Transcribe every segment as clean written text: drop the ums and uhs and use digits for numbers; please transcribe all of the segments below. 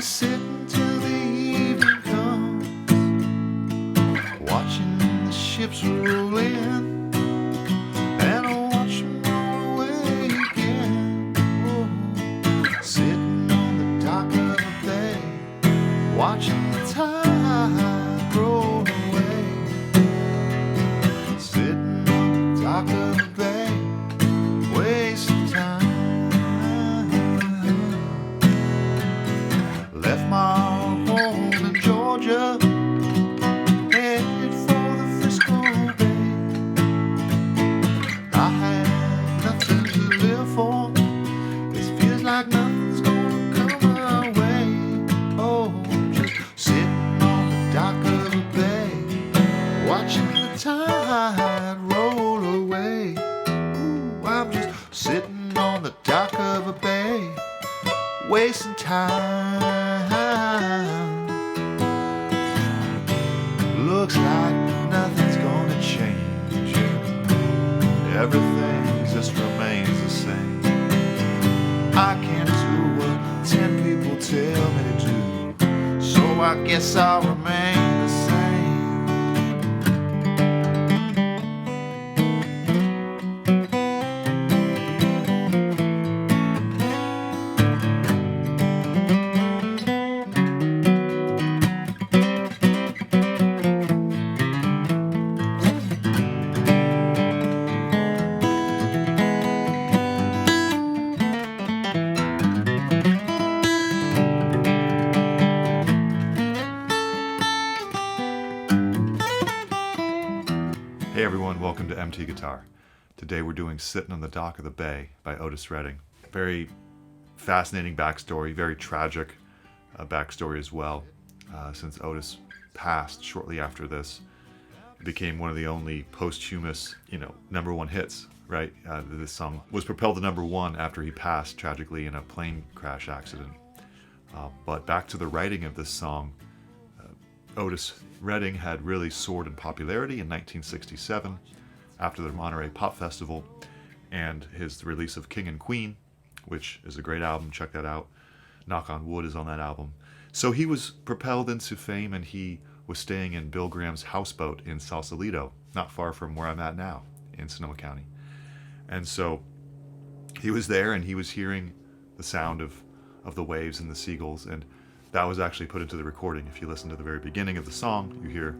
sitting till the evening comes, watching the ships roll in, and I watch them roll away again. Oh, sitting on the dock of a bay, watching the tide roll away. Sitting on the dock of a bay, wasting time. Left my home in Georgia, headed for the Frisco Bay. I had nothing to live for. It feels like nothing's gonna come my way. Oh, just sitting on the dock of a bay, watching the tide roll away. Ooh, I'm just sitting on the dock of a bay, wasting time. Looks like nothing's gonna change. Everything just remains the same. I can't do what 10 people tell me to do, so I guess I'll remain the same. Hey everyone, welcome to MT Guitar. Today we're doing Sittin' on the Dock of the Bay by Otis Redding. Very fascinating backstory, very tragic backstory as well. Since Otis passed shortly after this, it became one of the only posthumous, #1 hits, right? This song was propelled to #1 after he passed tragically in a plane crash accident. But back to the writing of this song, Otis Redding had really soared in popularity in 1967 after the Monterey Pop Festival and his release of King and Queen, which is a great album. Check that out. Knock on Wood is on that album. So he was propelled into fame, and he was staying in Bill Graham's houseboat in Sausalito, not far from where I'm at now in Sonoma County. And so he was there, and he was hearing the sound of the waves and the seagulls, and that was actually put into the recording. If you listen to the very beginning of the song, you hear,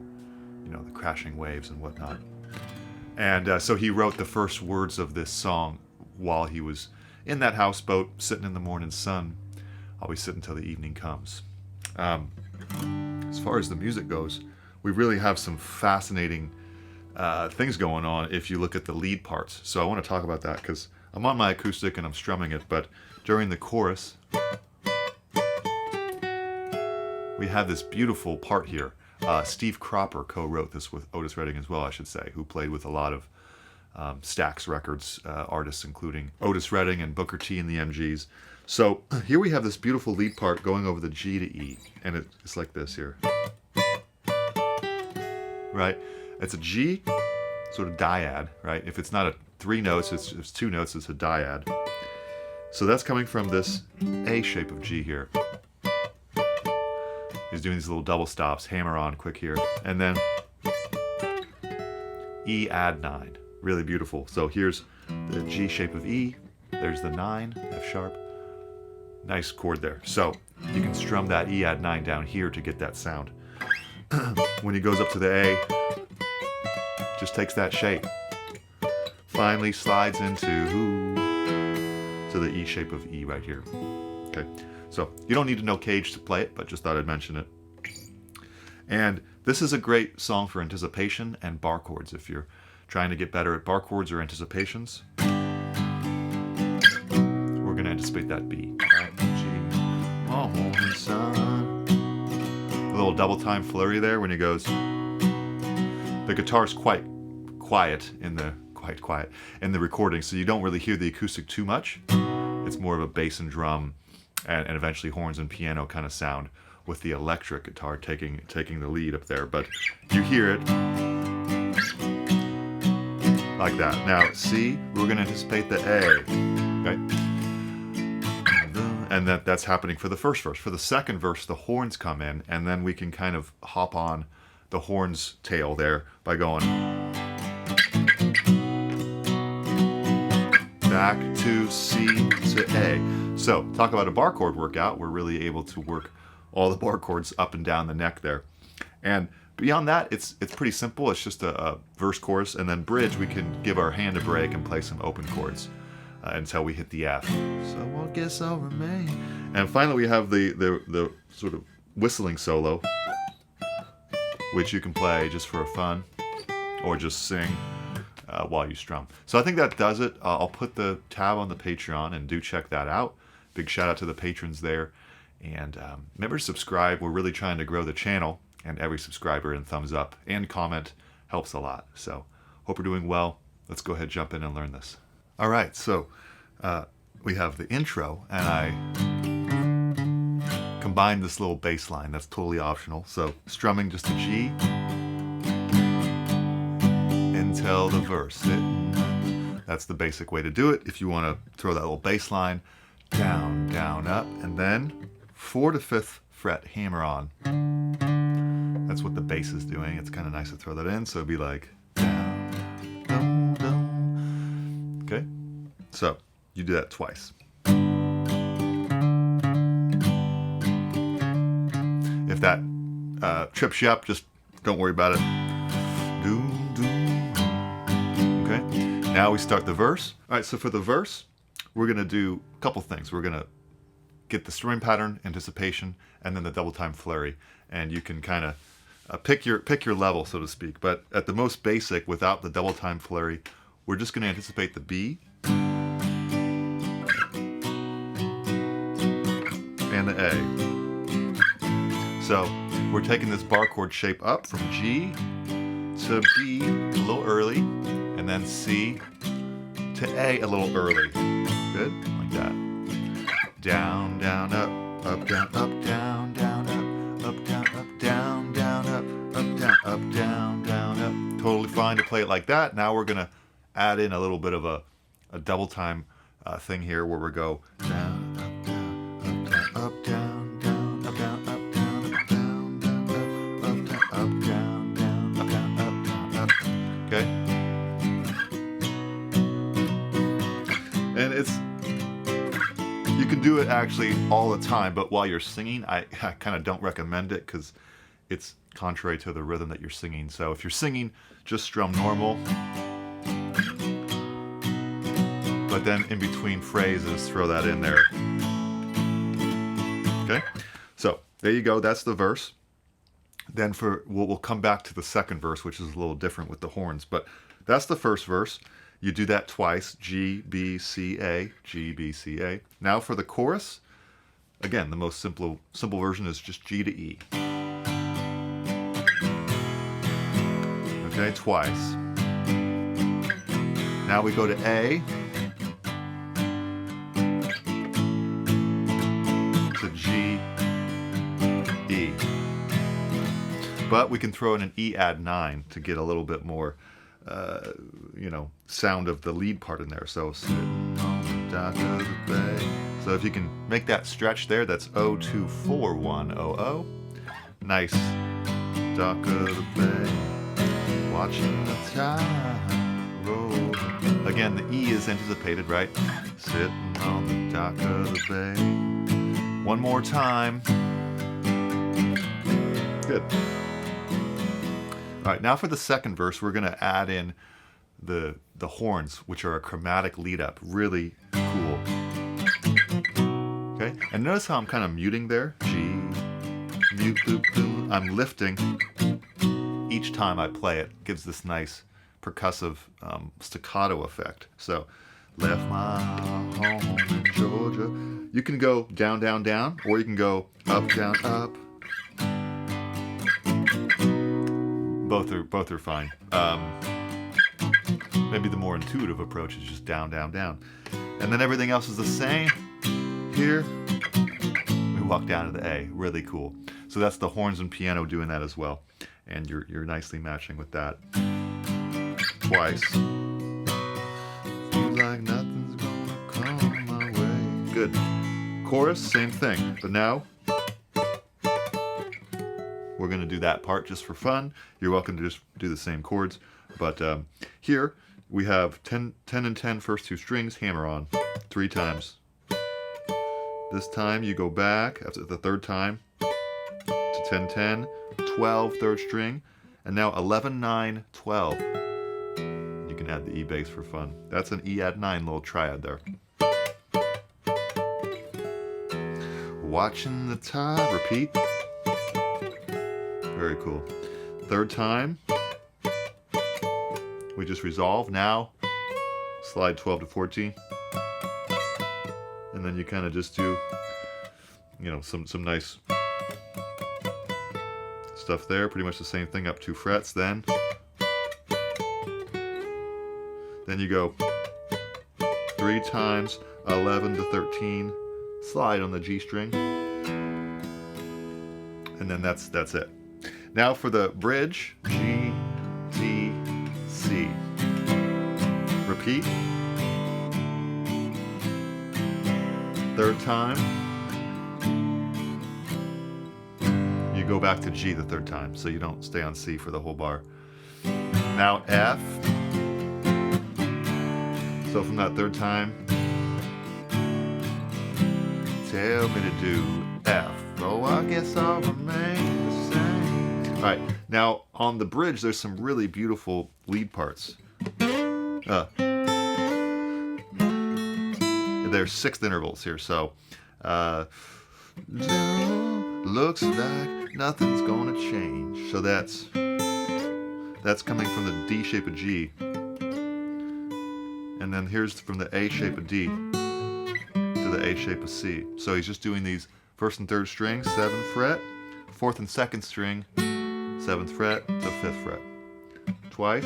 the crashing waves and whatnot. And so he wrote the first words of this song while he was in that houseboat, sitting in the morning sun. Always sit until the evening comes. As far as the music goes, we really have some fascinating things going on if you look at the lead parts. So I want to talk about that because I'm on my acoustic and I'm strumming it, but during the chorus, we have this beautiful part here. Steve Cropper co-wrote this with Otis Redding as well, I should say, who played with a lot of Stax Records artists, including Otis Redding and Booker T and the MGs. So here we have this beautiful lead part going over the G to E, and it's like this here. Right? It's a G, sort of dyad, right? If it's not a 3 notes, it's 2 notes, it's a dyad. So that's coming from this A shape of G here. He's doing these little double stops, hammer on quick here, and then E add 9. Really beautiful. So here's the G shape of E, there's the 9, F sharp. Nice chord there. So you can strum that E add 9 down here to get that sound. When he goes up to the A, just takes that shape. Finally slides into the E shape of E right here. Okay. So you don't need to know Cage to play it, but just thought I'd mention it. And this is a great song for anticipation and bar chords. If you're trying to get better at bar chords or anticipations, we're going to anticipate that B. Right? G. Oh, morning sun. A little double time flurry there when he goes. The guitar's quite quiet in the recording, so you don't really hear the acoustic too much. It's more of a bass and drum and eventually horns and piano kind of sound, with the electric guitar taking the lead up there. But you hear it like that. Now C, we're going to anticipate the A. Okay? The And that's happening for the first verse. For the second verse, the horns come in, and then we can kind of hop on the horns tail there by going back to C to A. So talk about a bar chord workout. We're really able to work all the bar chords up and down the neck there. And beyond that, it's pretty simple. It's just a verse, chorus, and then bridge. We can give our hand a break and play some open chords until we hit the F. So I guess I'll remain. And finally, we have the sort of whistling solo, which you can play just for fun or just sing while you strum. So I think that does it. I'll put the tab on the Patreon, and do check that out. Big shout out to the patrons there. And remember to subscribe. We're really trying to grow the channel, and every subscriber and thumbs up and comment helps a lot. So hope you're doing well. Let's go ahead and jump in and learn this. All right, so we have the intro, and I combined this little bass line. That's totally optional. So strumming just a G until the verse. That's the basic way to do it. If you want to throw that little bass line, down, down, up, and then 4th to 5th fret hammer on. That's what the bass is doing. It's kind of nice to throw that in. So it'd be like down, down, down. Okay, so you do that twice. If that trips you up, just don't worry about it. Okay, now we start the verse. All right, so for the verse, we're going to do a couple things. We're going to get the strumming pattern, anticipation, and then the double time flurry. And you can kind of pick your level, so to speak. But at the most basic, without the double time flurry, we're just going to anticipate the B and the A. So we're taking this bar chord shape up from G to B a little early, and then C to A a little early. Good, like that. Down, down, up, down, up, down, down, up, down, up, down, down, up, down, up, down, down, up. Totally fine to play it like that. Now we're gonna add in a little bit of a double time thing here, where we go down, up, down, up, down, down, up, down, up, down, up, down, down, up, down, down, up, down, up, down, up. Okay. And you can do it actually all the time, but while you're singing, I kind of don't recommend it, because it's contrary to the rhythm that you're singing. So if you're singing, just strum normal, but then in between phrases, throw that in there. Okay, so there you go. That's the verse. Then we'll come back to the second verse, which is a little different with the horns, but that's the first verse. You do that twice, G, B, C, A, G, B, C, A. Now for the chorus, again, the most simple version is just G to E. Okay, twice. Now we go to A, to G, E. But we can throw in an E add 9 to get a little bit more sound of the lead part in there. So sitting on the dock of the bay. So if you can make that stretch there, that's 0-2-4-1-0-0. Nice. Dock of the bay, watching the tide roll. Again, the E is anticipated, right? Sitting on the dock of the bay. One more time. Good. All right, now for the second verse, we're going to add in the horns, which are a chromatic lead up. Really cool. Okay, and notice how I'm kind of muting there. G, mute, boop, boop. I'm lifting each time I play it. Gives this nice percussive staccato effect. So, left my home in Georgia. You can go down, down, down, or you can go up, down, up. Both are fine. Maybe the more intuitive approach is just down, down, down. And then everything else is the same. Here, we walk down to the A. Really cool. So that's the horns and piano doing that as well. And you're nicely matching with that. Twice. Feels like nothing's gonna come my way. Good. chorus, same thing. But now we're going to do that part just for fun. You're welcome to just do the same chords. But here we have 10 and 10 first two strings, hammer on 3 times. This time you go back after the third time to 10, 10, 12, third string, and now 11, 9, 12. You can add the E bass for fun. That's an E add 9 little triad there. Watching the tide, repeat. Very cool. Third time, we just resolve. Now, slide 12 to 14. And then you kind of just do, you know, some nice stuff there. Pretty much the same thing up 2 frets. Then you go 3 times 11 to 13. Slide on the G string. And then that's it. Now for the bridge, G, D, C. Repeat. Third time, you go back to G the third time, so you don't stay on C for the whole bar. Now F. So from that third time, tell me to do F. Oh, I guess I'll remain the same. All right, now on the bridge, there's some really beautiful lead parts. There's 6th intervals here, so looks like nothing's gonna change. So that's coming from the D shape of G, and then here's from the A shape of D to the A shape of C. So he's just doing these 1st and 3rd strings, 7th fret, 4th and 2nd string, 7th fret to 5th fret, twice.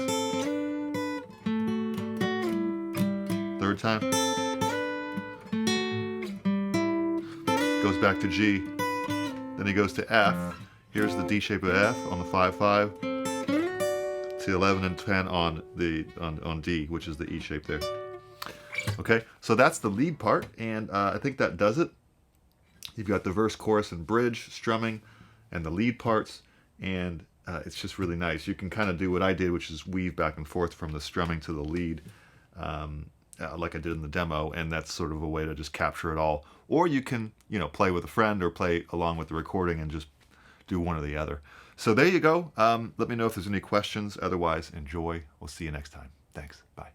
Third time. Goes back to G, then he goes to F. Here's the D shape of F on the 5/5 to 11 and 10 on D, which is the E shape there. Okay, so that's the lead part, and I think that does it. You've got the verse, chorus, and bridge, strumming, and the lead parts, and it's just really nice. You can kind of do what I did, which is weave back and forth from the strumming to the lead. Like I did in the demo, and that's sort of a way to just capture it all. Or you can, you know, play with a friend or play along with the recording and just do one or the other. So there you go. Let me know if there's any questions. Otherwise, enjoy. We'll see you next time. Thanks. Bye.